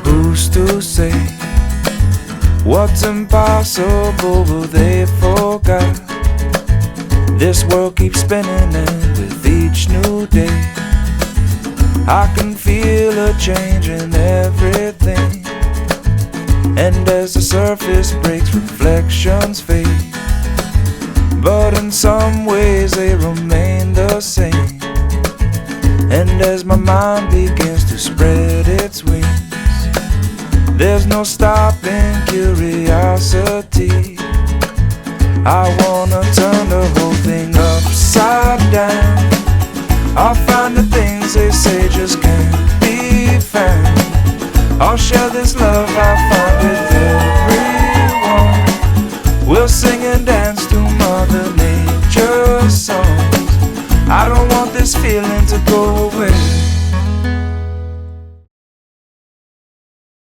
Who's to say what's impossible, but they forgot this world keeps spinning, and with each new day I can feel a change in everything. And as the surface breaks, reflections fade, but in some ways they remain the same. And as my mind begins to spread its wings, there's no stopping curiosity. I wanna turn the whole thing upside down. I'll find the things they say just can't be found. I'll share this love I find with everyone. We'll sing and dance to Mother Nature's songs. I don't want this feeling to go away.